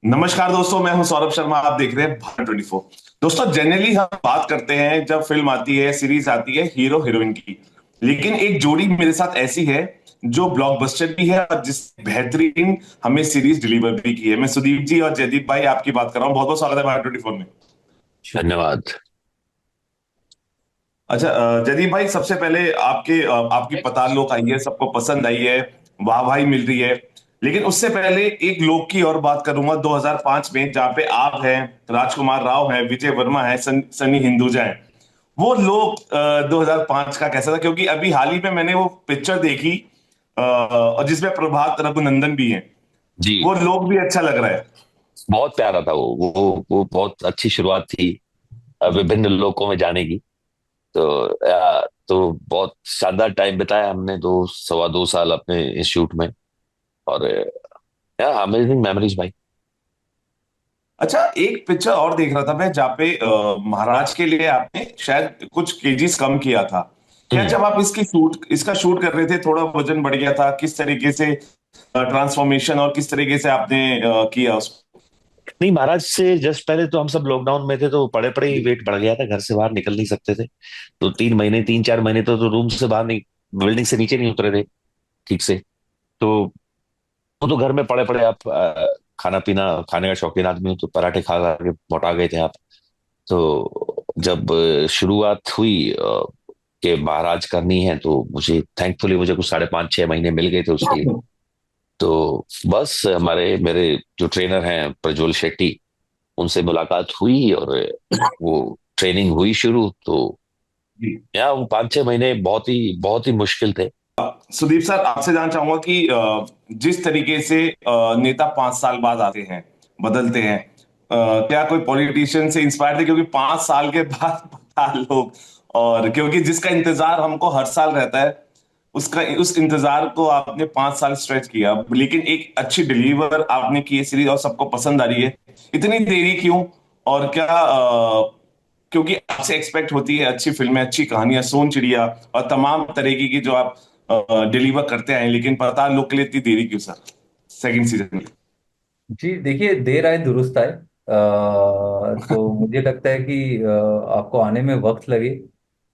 नमस्कार दोस्तों, मैं हूं सौरभ शर्मा। आप देख रहे हैं भारत 24। दोस्तों, जनरली हम बात करते हैं जब फिल्म आती है, सीरीज आती है हीरो हीरोइन की। लेकिन एक जोड़ी मेरे साथ ऐसी है जो ब्लॉकबस्टर भी है और जिस बेहतरीन हमें सीरीज डिलीवर भी की है। मैं सुदीप जी और जयदीप भाई आपकी बात कर रहा हूँ। बहुत बहुत स्वागत है भारत 24 में। धन्यवाद। अच्छा, जयदीप भाई, सबसे पहले आपकी पताल लोक आई है, सबको पसंद आई है, वाह भाई मिल रही है। लेकिन उससे पहले एक लोक की और बात करूंगा 2005 में, जहां पे आप हैं, राजकुमार राव हैं, विजय वर्मा है, सनी हिंदुजा है। वो लोक 2005 का कैसा था? क्योंकि अभी हाल ही में मैंने वो पिक्चर देखी, और जिसमें प्रभात रघुनंदन भी है। जी। वो लोक भी अच्छा लग रहा है। बहुत प्यारा था वो बहुत अच्छी शुरुआत थी विभिन्न लोकों में जाने की। तो बहुत शानदार टाइम बिताया हमने, 2 2.25 साल अपने इंस्टीट्यूट में। और अमेजिंग मेमोरीज भाई। अच्छा, एक पिक्चर और देख रहा था मैं, जहाँ पे महाराज के लिए आपने शायद कुछ केजीज कम किया था। क्या हम्म। जब आप इसका शूट कर रहे थे, थोड़ा वजन बढ़ गया था? किस तरीके से ट्रांसफॉर्मेशन और किस तरीके से आपने किया उसको? नहीं, महाराज से जस्ट पहले तो हम सब लॉकडाउन में थे, तो पड़े पड़े ही वेट बढ़ गया था, घर से बाहर निकल नहीं सकते थे। तो 3 महीने, 3 4 महीने तो रूम से बाहर नहीं, बिल्डिंग से नीचे नहीं उतरे थे ठीक से। तो वो तो घर में पड़े पड़े आप खाना पीना, खाने का शौकीन आदमी हो तो पराठे खा खा के मोटा गए थे आप। तो जब शुरुआत हुई कि महाराज करनी है, तो मुझे कुछ 5.5 6 महीने मिल गए थे उसके लिए। तो बस हमारे मेरे जो ट्रेनर हैं प्रज्वल शेट्टी, उनसे मुलाकात हुई और वो ट्रेनिंग हुई शुरू। तो जी। यहाँ वो 5 6 महीने बहुत ही मुश्किल थे। सुदीप सर, आपसे जानना चाहूंगा कि जिस तरीके से नेता 5 साल बाद आते हैं, बदलते हैं, क्या कोई पॉलिटिशियन से इंस्पायर थे? क्योंकि 5 साल के बाद पता लोग, और क्योंकि जिसका इंतजार हमको हर साल रहता है, उस इंतजार को आपने 5 साल स्ट्रेच किया। लेकिन एक अच्छी डिलीवर आपने की है सीरीज, और सबको पसंद आ रही है। इतनी देरी क्यों? और क्या क्योंकि आपसे एक्सपेक्ट होती है अच्छी फिल्में, अच्छी कहानियां, सोन चिड़िया और तमाम तरीके की जो आप डिलीवर करते आए, लेकिन पता लोग के लिए इतनी देरी क्यों सर, सेकंड सीजन में? जी देखिए, देर आए दुरुस्त आए। तो मुझे लगता है कि आपको आने में वक्त लगे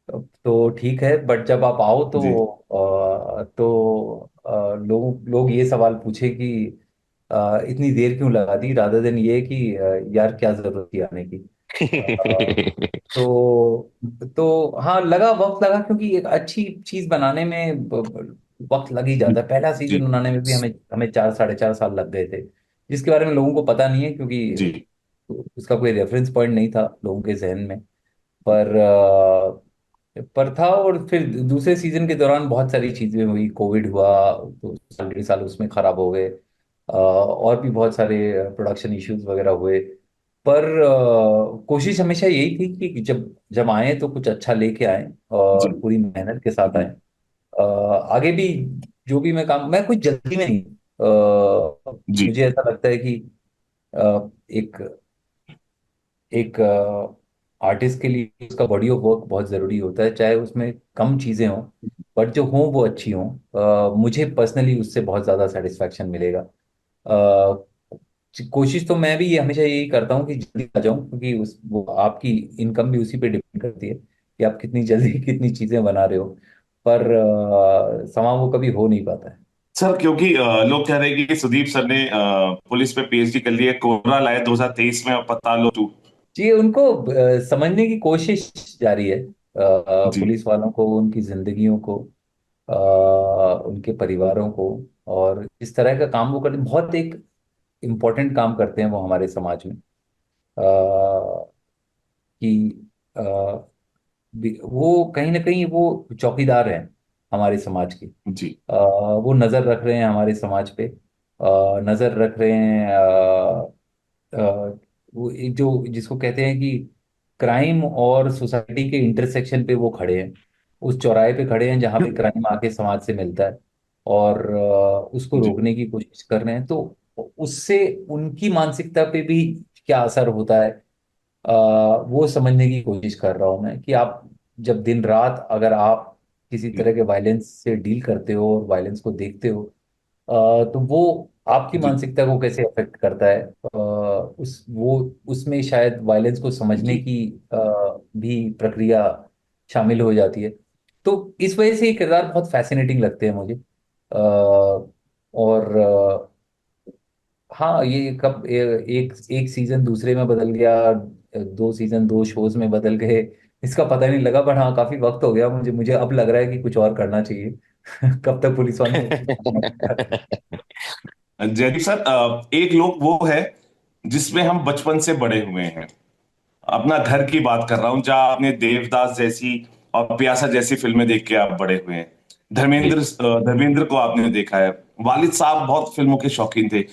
तो ठीक है, बट जब आप आओ तो जी। लोग ये सवाल पूछे कि इतनी देर क्यों लगा दी, रादर देन ये कि यार क्या जरूरत थी आने की। अ, तो हाँ, वक्त लगा क्योंकि एक अच्छी चीज बनाने में वक्त लग ही जाता है। पहला जी। सीजन बनाने में भी हमें हमें 4 साढ़े 4 साल लग गए थे, जिसके बारे में लोगों को पता नहीं है, जी। क्योंकि उसका कोई रेफरेंस पॉइंट नहीं था लोगों के जहन में। पर था। और फिर दूसरे सीजन के दौरान बहुत सारी चीजें हुई, कोविड हुआ, तो साल 1.5 साल उसमें खराब हो गए। और भी बहुत सारे प्रोडक्शन इश्यूज वगैरह हुए। पर कोशिश हमेशा यही थी कि जब जब आए तो कुछ अच्छा लेके आए जी। और पूरी मेहनत के साथ आए। जी। आगे भी जो भी मैं कुछ जल्दी में नहीं। जी। मुझे ऐसा लगता है कि एक एक आर्टिस्ट के लिए उसका बॉडी ऑफ वर्क बहुत ज़रूरी होता है, चाहे उसमें कम चीज़ें हों, बट जो हों वो अच्छी हों। मुझे पर्सनली उससे बहुत ज़्यादा सेटिस्फैक्शन मिलेगा। कोशिश तो मैं भी ये हमेशा यही करता हूँ कि जल्दी आ जाऊं, क्योंकि उस वो आपकी इनकम भी उसी पे डिपेंड करती है कि आप कितनी जल्दी कितनी चीज़ें बना रहे हो। पर समा वो कभी हो नहीं पाता है। सर, क्योंकि लोग कह रहे हैं कि सुदीप सर ने पुलिस पे पीएचडी कर ली है, कोबरा लाए 2023 में, और पता लो टू। जी, उनको समझने की कोशिश जारी है। जी। पुलिस वालों को, उनकी जिंदगियों को, उनके परिवारों को, और इस तरह का काम वो करते, बहुत एक इम्पोर्टेंट काम करते हैं वो हमारे समाज में। कि वो कहीं ना कहीं वो चौकीदार हैं हमारे समाज के। जी। वो नज़र रख रहे हैं हमारे समाज पे, नज़र रख रहे हैं। वो एक जो जिसको कहते हैं कि क्राइम और सोसाइटी के इंटरसेक्शन पे वो खड़े हैं, उस चौराहे पे खड़े हैं जहाँ पे क्राइम आके समाज से मिलता है, और उसको जी। रोकने की कोशिश कर रहे हैं। तो उससे उनकी मानसिकता पे भी क्या असर होता है, अ, वो समझने की कोशिश कर रहा हूँ मैं। कि आप जब दिन रात अगर आप किसी जी। तरह के वायलेंस से डील करते हो और वायलेंस को देखते हो, तो वो आपकी जी मानसिकता को कैसे अफेक्ट करता है, उसमें शायद वायलेंस को समझने जी की भी प्रक्रिया शामिल हो जाती है। तो इस वजह से ये किरदार बहुत फैसिनेटिंग लगते हैं मुझे। और हाँ, ये कब एक एक सीजन दूसरे में बदल गया, दो सीजन दो शोज में बदल गए, इसका पता नहीं लगा। बट हाँ, काफी वक्त हो गया, मुझे मुझे अब लग रहा है कि कुछ और करना चाहिए। कब तक पुलिस वालों को मारना पड़ता है। जयदीप सर, एक लोग वो है जिसमें हम बचपन से बड़े हुए हैं। अपना घर की बात कर रहा हूँ, जहाँ आपने देवदास जैसी और प्यासा जैसी फिल्में देख के आप बड़े हुए हैं। जी धर्मेंद्र को आपने देखा है। वालिद साहब बहुत फिल्मों के शौकीन थे।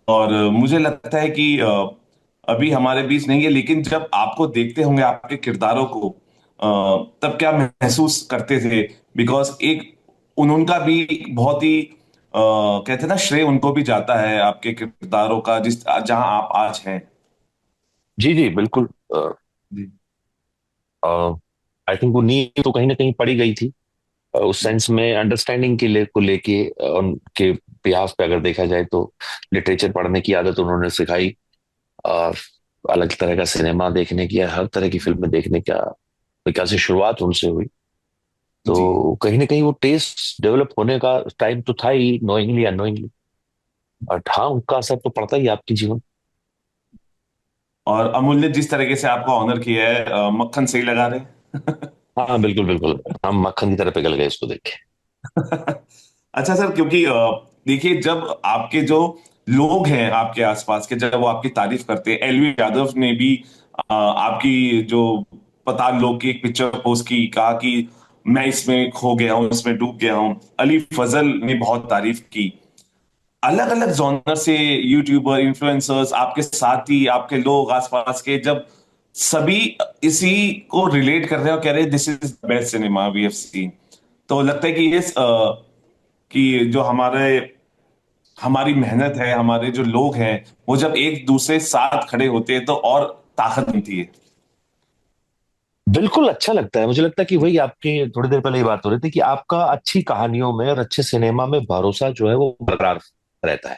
और मुझे लगता है कि अभी हमारे बीच नहीं है, लेकिन जब आपको देखते होंगे आपके किरदारों को, तब क्या महसूस करते थे? बिकॉज एक उनका भी बहुत ही कहते हैं ना, श्रेय उनको भी जाता है आपके किरदारों का, जिस जहां आप आज हैं। जी जी बिल्कुल। जी आई थिंक वो नींव तो कहीं ना कहीं पड़ी गई थी, उस जी सेंस में अंडरस्टैंडिंग को लेके, उनके बिहाफ पे अगर देखा जाए तो लिटरेचर पढ़ने की आदत उन्होंने सिखाई, और अलग तरह का सिनेमा देखने की, हर तरह की फिल्में देखने का विकास से शुरुआत उनसे हुई। जी। तो कहीं ना कहीं वो टेस्ट डेवलप होने का टाइम तो था ही, नोइंगली अननोइंगली। बट हाँ, उनका असर तो पड़ता ही है आपके जीवन। और अमूल्य जिस तरीके से आपको ऑनर किया है, मक्खन सही लगा रहे हैं। हाँ बिल्कुल बिल्कुल, हम मक्खन की तरह पिघल गए इसको देख के। अच्छा सर, क्योंकि देखिए, जब आपके जो लोग हैं आपके आसपास के, जब वो आपकी तारीफ करते हैं, एलवी यादव ने भी आपकी जो पताल लोग की एक पिक्चर पोस्ट की, कहा कि मैं इसमें खो गया हूं, इसमें डूब गया हूं। अली फजल ने बहुत तारीफ की। अलग अलग जॉनर से यूट्यूबर, इन्फ्लुएंसर्स, आपके साथी, आपके लोग आसपास के, जब सभी इसी को रिलेट कर रहे हैं और कह रहे हैं this is the best cinema we have seen, तो लगता है कि ये कि जो हमारे हमारी मेहनत है, हमारे जो लोग हैं, वो जब एक दूसरे साथ खड़े होते हैं तो और ताकत मिलती है। बिल्कुल अच्छा लगता है, मुझे लगता है कि वही आपकी थोड़ी देर पहले ये बात हो रही थी कि आपका अच्छी कहानियों में और अच्छे सिनेमा में भरोसा जो है वो बरकरार रहता है।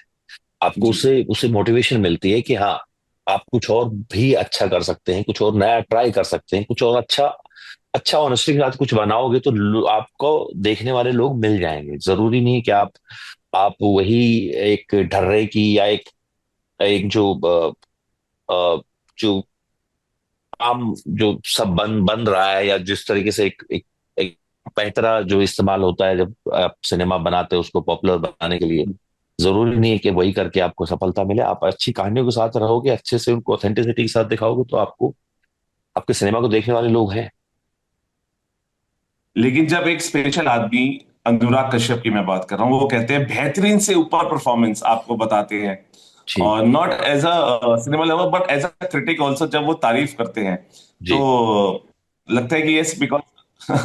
आपको जी उसे उसे मोटिवेशन मिलती है कि हाँ, आप कुछ और भी अच्छा कर सकते हैं, कुछ और नया ट्राई कर सकते हैं, कुछ और अच्छा अच्छा ऑनेस्टी के साथ कुछ बनाओगे तो आपको देखने वाले लोग मिल जाएंगे। जरूरी नहीं कि आप वही एक ढर्रे की या एक एक जो आम जो सब बन रहा है, या जिस तरीके से एक पैंतरा जो इस्तेमाल होता है जब आप सिनेमा बनाते हैं उसको पॉपुलर बनाने के लिए, जरूरी नहीं है कि वही करके आपको सफलता मिले। आप अच्छी कहानियों के साथ रहोगे, अच्छे से उनको ऑथेंटिसिटी के साथ दिखाओगे, तो आपको आपके सिनेमा को देखने वाले लोग हैं। लेकिन जब एक स्पेशल आदमी, अनुराग कश्यप की मैं बात कर रहा हूँ, वो कहते हैं बेहतरीन से ऊपर परफॉर्मेंस आपको बताते हैं, जी और not as a cinema lover but as a critic also, जब वो तारीफ करते हैं तो जी। लगता है कि यस, बिकॉज नहीं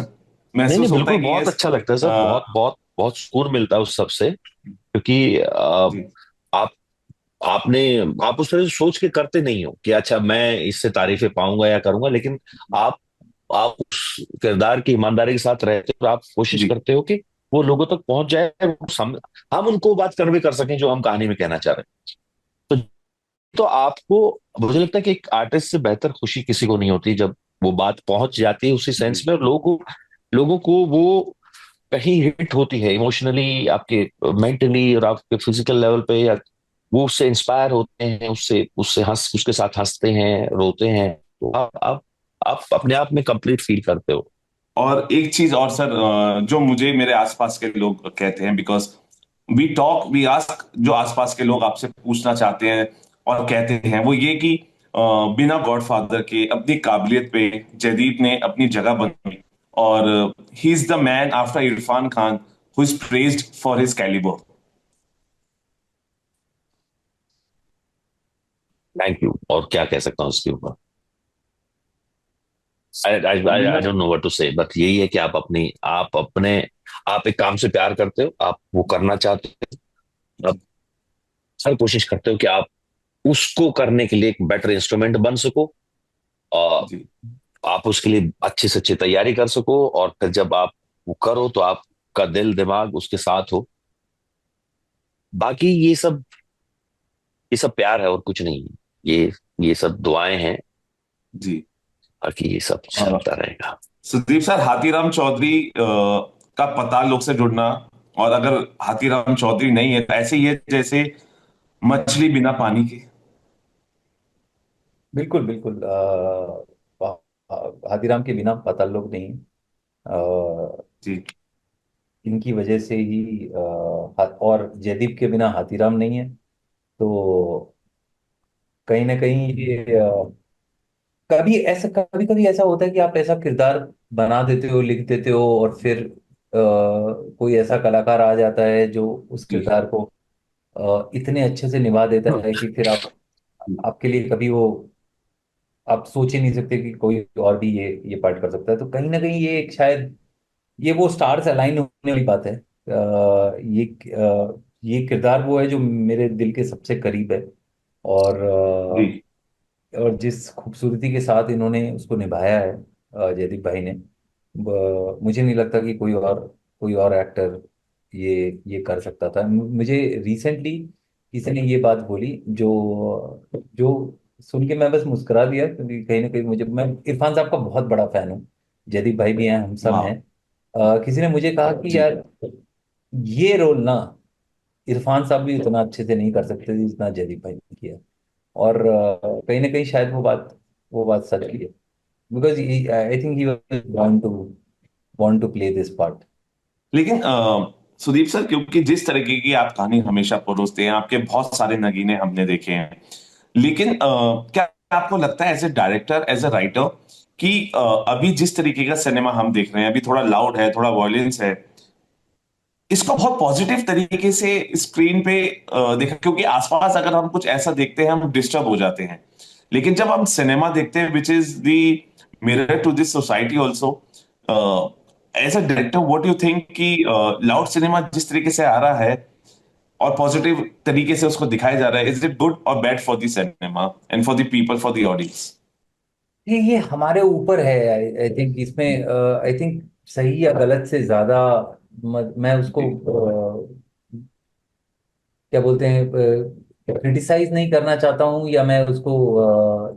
नहीं महसूस होता है बिल्कुल, कि बहुत यस। अच्छा लगता है सर, बहुत बहुत बहुत सुकून मिलता है उस सबसे, क्योंकि जी आप आपने आप उस तरह से सोच के करते नहीं हो कि अच्छा मैं इससे तारीफें पाऊंगा या करूंगा, लेकिन आप आप उस किरदार की ईमानदारी के साथ रहते हो, और आप कोशिश जी करते हो कि वो लोगों तक पहुंच जाए, हम उनको बात कन्वे कर सकें जो हम कहानी में कहना चाह रहे हैं। तो आपको, मुझे लगता है कि एक आर्टिस्ट से बेहतर खुशी किसी को नहीं होती जब वो बात पहुंच जाती है उसी सेंस जी। में, और लोगों को वो कहीं हिट होती है इमोशनली, आपके मेंटली और आपके फिजिकल लेवल पे, या वो उससे इंस्पायर होते हैं, उससे उससे हंस उसके साथ हंसते हैं, रोते हैं, तो आप अपने आप में कंप्लीट फील करते हो। और एक चीज और सर, जो मुझे मेरे आसपास के लोग कहते हैं, because we talk we ask, जो आसपास के लोग आपसे पूछना चाहते हैं और कहते हैं, वो ये कि बिना गॉडफादर के अपनी काबिलियत पे जयदीप ने अपनी जगह बनाई, और he is the man after Irrfan Khan who is praised for his calibre. Thank you, और क्या कह सकता हूँ उसके ऊपर। आई आई बिना I don't know what to say, but यही है कि आप एक काम से प्यार करते हो, आप वो करना चाहते हो, आप हर कोशिश करते हो कि आप उसको करने के लिए एक बेटर इंस्ट्रूमेंट बन सको, और जी आप उसके लिए अच्छी से अच्छी तैयारी कर सको, और फिर जब आप वो करो तो आपका दिल दिमाग उसके साथ हो, बाकी ये सब प्यार है और कुछ नहीं है। ये सब दुआएं हैं। जी। बाकी ये सब चलता रहेगा। सुदीप सर, हाथीराम चौधरी का पाताल लोक से जुड़ना, और अगर हाथीराम चौधरी नहीं है तो ऐसे ही है जैसे मछली बिना पानी के। बिल्कुल बिल्कुल। हाथीराम के बिना पाताल लोक नहीं। जी। इनकी वजह से ही और जयदीप के बिना हाथीराम नहीं है। तो कहीं ना कहीं ये कभी कभी ऐसा होता है कि आप ऐसा किरदार बना देते हो, लिख देते हो, और फिर कोई ऐसा कलाकार आ जाता है जो उस जी। किरदार को इतने अच्छे से निभा देता है कि फिर आपके लिए कभी वो आप सोच ही नहीं सकते कि कोई और भी ये पार्ट कर सकता है। तो कहीं ना कहीं ये एक शायद ये वो स्टार्स अलाइन होने वाली बात है। ये किरदार वो है जो मेरे दिल के सबसे करीब है। और जी। और जिस खूबसूरती के साथ इन्होंने उसको निभाया है जयदीप भाई ने, मुझे नहीं लगता कि कोई और एक्टर ये कर सकता था। मुझे रिसेंटली किसी ने ये बात बोली जो जो सुन के मैं बस मुस्कुरा दिया, क्योंकि कहीं ना कहीं मैं इरफान साहब का बहुत बड़ा फैन हूँ। जयदीप भाई भी हैं, हम सब हैं। हाँ। किसी ने मुझे कहा कि जी। यार ये रोल ना इरफान साहब भी उतना अच्छे से नहीं कर सकते जितना जयदीप भाई ने किया। और कहीं ना कहीं शायद वो बात सच भी है, because I think he was born to play this part. लेकिन सुदीप सर, क्योंकि जिस तरीके की आप कहानी हमेशा परोसते हैं, आपके बहुत सारे नगीने हमने देखे हैं, लेकिन क्या आपको लगता है as a director, as a writer, कि अभी जिस तरीके का सिनेमा हम देख रहे हैं, अभी थोड़ा लाउड है, थोड़ा वॉयलेंस है, इसको बहुत पॉजिटिव तरीके से स्क्रीन पे देखा, क्योंकि आसपास अगर हम कुछ ऐसा देखते हैं हम डिस्टर्ब हो जाते हैं, लेकिन जब हम सिनेमा देखते हैं which is the mirror to this society also, as a director what you think कि लाउड सिनेमा जिस तरीके से आ रहा है और पॉजिटिव तरीके से उसको दिखाया जा रहा है, इज इट गुड और bad for the cinema and for the people, for the audience? ये हमारे ऊपर है। आई थिंक इसमें आई थिंक सही या गलत से ज्यादा मैं उसको जी। क्या बोलते हैं क्रिटिसाइज नहीं करना चाहता हूँ, या मैं उसको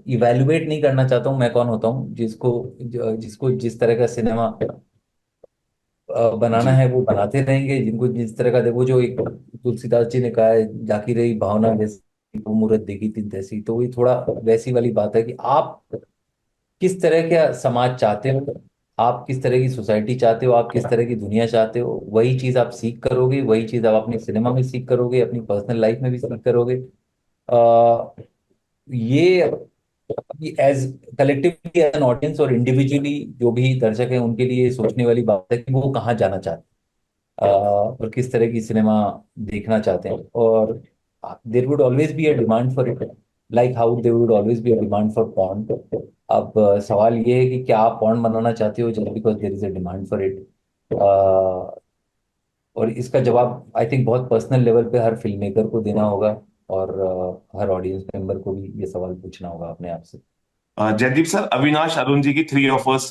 इवेलुएट नहीं करना चाहता हूँ। मैं कौन होता हूँ जिसको जिस तरह का सिनेमा बनाना जी। है वो बनाते रहेंगे। जिनको जिस तरह का देखो, जो एक तुलसीदास जी ने कहा है, जाकी रही भावना जैसी वो मूरत देखी तीन तैसी। तो ये थोड़ा वैसी वाली बात है कि आप किस तरह का समाज चाहते हो, आप किस तरह की सोसाइटी चाहते हो, आप किस तरह की दुनिया चाहते हो, वही चीज आप सीख करोगे, वही चीज आप अपने सिनेमा में सीख करोगे, अपनी पर्सनल लाइफ में भी सीख करोगे। आ, ये as collectively as an audience और इंडिविजुअली जो भी दर्शक हैं उनके लिए सोचने वाली बात है कि वो कहाँ जाना चाहते हैं, और किस तरह की सिनेमा देखना चाहते हैं। और there would always be a demand for it, like how there would always be a demand for porn. अब सवाल ये है कि क्या आप पॉर्न बनाना चाहते हो just because there is a demand for it. और इसका जवाब आई थिंक बहुत पर्सनल लेवल पे हर फिल्म मेकर को देना होगा, और हर ऑडियंस मेंबर को भी ये सवाल पूछना होगा अपने आप से। जयदीप सर, अविनाश अरुण जी की थ्री ऑफर्स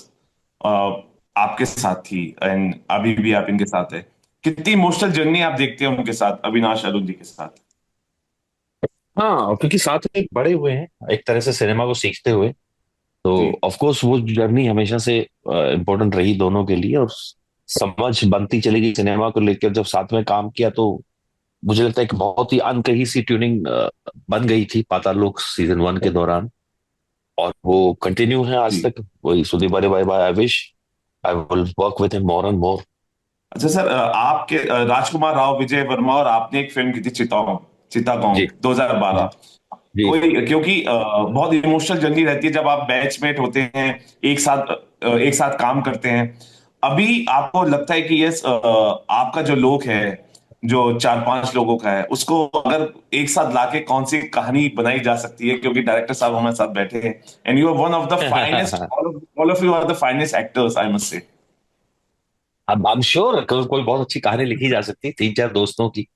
आपके साथ थी एंड अभी भी आप इनके साथ है, कितनी इमोशनल जर्नी आप देखते हैं उनके साथ, अविनाश अरुण जी के साथ? हाँ, क्योंकि साथ में बड़े हुए हैं एक तरह से सिनेमा को सीखते हुए। तो जी। ऑफ कोर्स वो जर्नी हमेशा से इम्पोर्टेंट रही दोनों के लिए, और समझ बनती चली गई सिनेमा को लेकर। जब साथ में काम किया तो मुझे लगता है कि बहुत ही अनकही सी ट्यूनिंग बन गई थी पाताल लोक सीजन 1 के दौरान। और वो कंटिन्यू है आज जी। तक। वही सुदीप, अरे bye bye, I wish I will work with him more and more. अच्छा सर, आपके राजकुमार राव, विजय वर्मा और आपने एक फिल्म की थी चितागोंग, चितागोंग जी 2012। जी। कोई, क्योंकि बहुत इमोशनल जर्नी रहती है जब आप बैचमेट होते हैं, एक साथ काम करते हैं। अभी आपको लगता है कि यस, आपका जो लोग है, जो 4-5 लोगों का है, उसको अगर एक साथ लाके कौन सी कहानी बनाई जा सकती है, क्योंकि डायरेक्टर साहब हमारे साथ बैठे हैं and you are one of the finest, all of you are the finest actors, I must say. अब आई एम श्योर कोई बहुत अच्छी कहानी लिखी जा सकती है 3-4 दोस्तों की।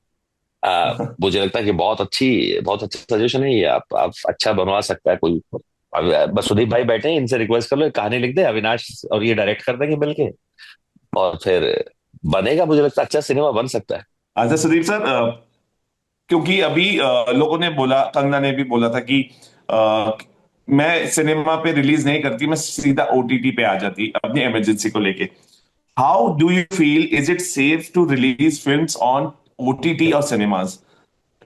मुझे लगता है कि बहुत अच्छा सजेशन है ये। आप अच्छा बनवा सकता है कोई। अब बस सुदीप भाई बैठे हैं, इनसे रिक्वेस्ट कर लो एक कहानी लिख दे, अविनाश और ये डायरेक्ट कर देंगे मिलके। और फिर बनेगा, मुझे लगता है अच्छा सिनेमा बन सकता है। अच्छा सुदीप सर, क्योंकि अभी लोगों ने बोला, कंगना ने भी बोला था कि अ, मैं सिनेमा पे रिलीज नहीं करती, मैं सीधा ओटीटी पे आ जाती अपनी इमरजेंसी को लेके। How do you feel, is it safe to release films on OTT और सिनेमाज?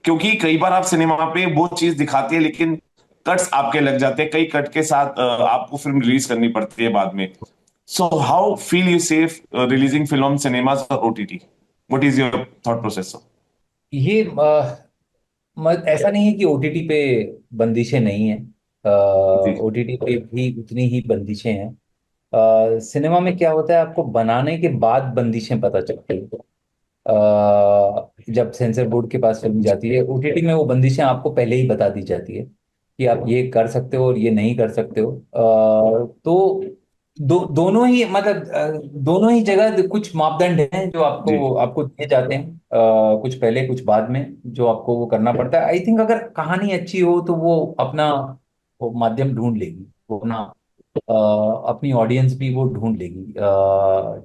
क्योंकि कई बार आप सिनेमा पे वो चीज दिखाती है, लेकिन कट्स आपके लग जाते हैं, कई कट के साथ आपको फिल्म रिलीज करनी पड़ती है बाद में। So how feel you safe releasing film on cinemas और OTT? What is your thought process? ये ऐसा नहीं है कि ओटीटी पे बंदिशें नहीं है, जी ओटीटी पे भी उतनी ही बंदिशें हैं। सिनेमा में क्या होता है, आपको बनाने के बाद बंदिशें पता चलती हैं। जब सेंसर बोर्ड के पास फिल्म जाती है, ओटीटी में वो बंदिशें आपको पहले ही बता दी जाती है कि आप ये कर सकते हो और ये नहीं कर सकते हो। तो दोनों ही मतलब दोनों ही जगह कुछ मापदंड हैं जो जी। आपको आपको दिए जाते हैं, कुछ पहले कुछ बाद में, जो आपको वो करना पड़ता है। आई थिंक अगर कहानी अच्छी हो तो वो अपना वो माध्यम ढूंढ लेगी, वो अपना अपनी ऑडियंस भी वो ढूंढ लेगी,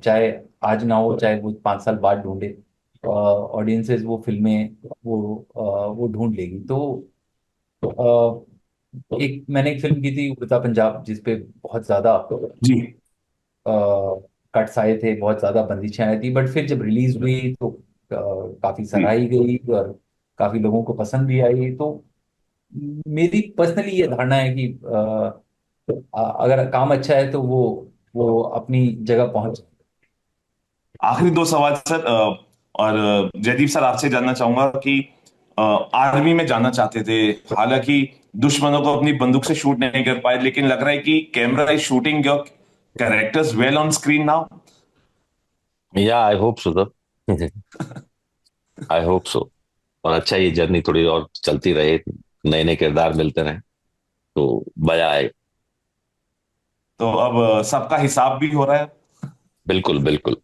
चाहे आज ना हो, चाहे वो 5 साल बाद ढूंढे, ऑडियंसेस वो फिल्में वो ढूंढ लेगी। तो मैंने एक फिल्म की थी उड़ता पंजाब, जिसपे बहुत ज्यादा जी। कट्स आए थे, बहुत ज्यादा बंदिशें आई थी, बट फिर जब रिलीज हुई तो काफी जी। सराही गई और काफी लोगों को पसंद भी आई। तो मेरी पर्सनली ये धारणा है कि अगर काम अच्छा है तो वो अपनी जगह पहुंच। आखिरी दो सवाल सर, और जयदीप सर आपसे जानना चाहूंगा कि आर्मी में जाना चाहते थे, हालांकि दुश्मनों को अपनी बंदूक से शूट नहीं कर पाए, लेकिन लग रहा है कि camera is shooting your characters well on screen now. Yeah I hope so sir. I hope so. और अच्छा, ये जर्नी थोड़ी और चलती रहे, नए नए किरदार मिलते रहे तो मजा आए। तो अब सबका हिसाब भी हो रहा है। बिल्कुल बिल्कुल।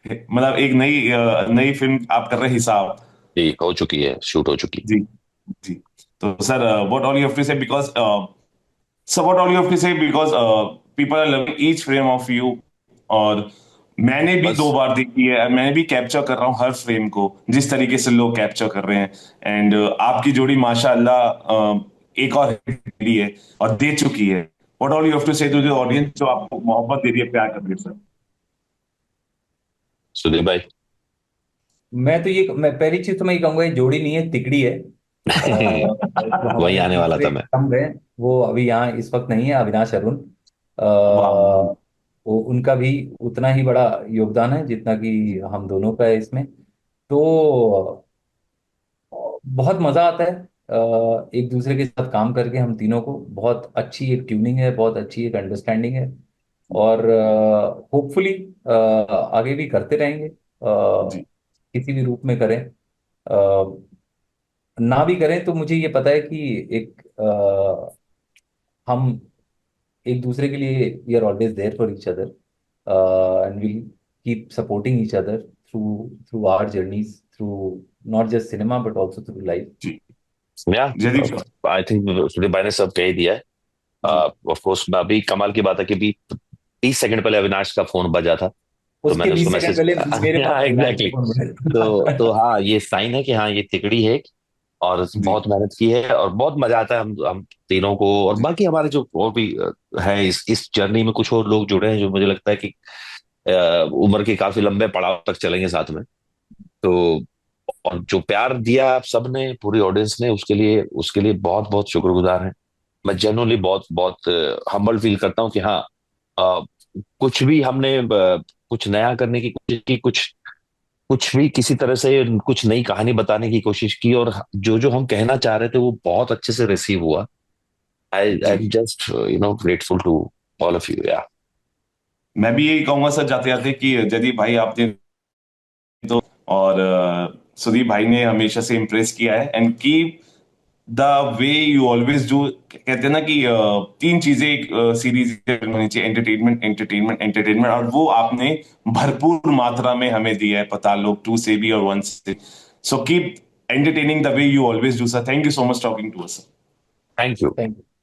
मतलब एक नई नई फिल्म आप कर रहे हैं, हिसाब। जी, हो चुकी है, शूट हो चुकी। जी। जी। तो sir, what all you have to say, because so what all you have to say, because people are loving each frame of you। और मैंने भी दो बस बार देखी है, मैं भी कैप्चर कर रहा हूँ हर फ्रेम को, जिस तरीके से लोग कैप्चर कर रहे हैं। एंड आपकी जोड़ी माशाल्लाह एक और hit मिली है और दे चुकी है। What all you have to say to the audience जो आपको मोहब्बत दे रही है, प्यार कर रही है सर? सुधीर भाई। मैं पहली चीज तो मैं ये कहूंगा, ये जोड़ी नहीं है, तिकड़ी है। जो वही हमारे आने वाला दूसरे था मैं। स्तंभ हैं, वो अभी यहाँ इस वक्त नहीं है, अविनाश अरुण। वाह। वो उनका भी उतना ही बड़ा योगदान है जितना कि हम दोनों का है इसमें। तो बहुत मजा आता है एक दूसरे के साथ काम करके। हम तीनों को बहुत अच्छी एक ट्यूनिंग है, बहुत अच्छी एक अंडरस्टैंडिंग है, और होपफुली आगे भी करते रहेंगे, जी। किसी भी रूप में करें। अ, ना भी करें तो मुझे ये पता है कि एक हम एक दूसरे के लिए we are always there for each other, and will keep supporting each other through through our journeys, through not just cinema but also through life. जी। Yeah Jaideep sir. I think Sudhir भाई ने सब कह ही दिया है। जी। ऑफ कोर्स, अभी कमाल की बात है कि भी 30 सेकंड पहले अविनाश का फोन बजा था, तो उसके मैंने उसको 20 सेकंड मैसेज पहले मेरे पास अविनाश का एग्जैक्टली। फोन तो बजा। हाँ, ये साइन है कि हाँ, ये तिकड़ी है और जी। बहुत मेहनत की है और बहुत मजा आता है हम तीनों को। और जी। बाकी हमारे जो और भी है इस जर्नी में, कुछ और लोग जुड़े हैं जो मुझे लगता है कि उम्र के काफी लंबे पड़ाव तक चलेंगे साथ में। तो और जो प्यार दिया आप सबने, पूरी ऑडियंस ने, उसके लिए बहुत बहुत शुक्रगुजार हैं। मैं जनरली बहुत बहुत हम्बल फील करता हूँ कि हाँ, अ, कुछ भी हमने कुछ नया करने की कोशिश की, कुछ कुछ भी किसी तरह से कुछ नई कहानी बताने की कोशिश की, और जो जो हम कहना चाह रहे थे वो बहुत अच्छे से रिसीव हुआ। आई जी। Am just grateful to all of you yeah. मैं भी यही कहूंगा सर जाते जाते कि जयदीप भाई आपने तो, और सुदीप भाई ने हमेशा से इम्प्रेस किया है, and keep the way you always do. कहते हैं ना कि तीन चीजें एक सीरीज में होनी चाहिए: एंटरटेनमेंट, एंटरटेनमेंट, एंटरटेनमेंट, और वो आपने भरपूर मात्रा में हमें दिया है, पता लोग 2 से भी और 1 से। So keep entertaining the way you always do sir. Thank you so much talking to us. Thank you. Thank you.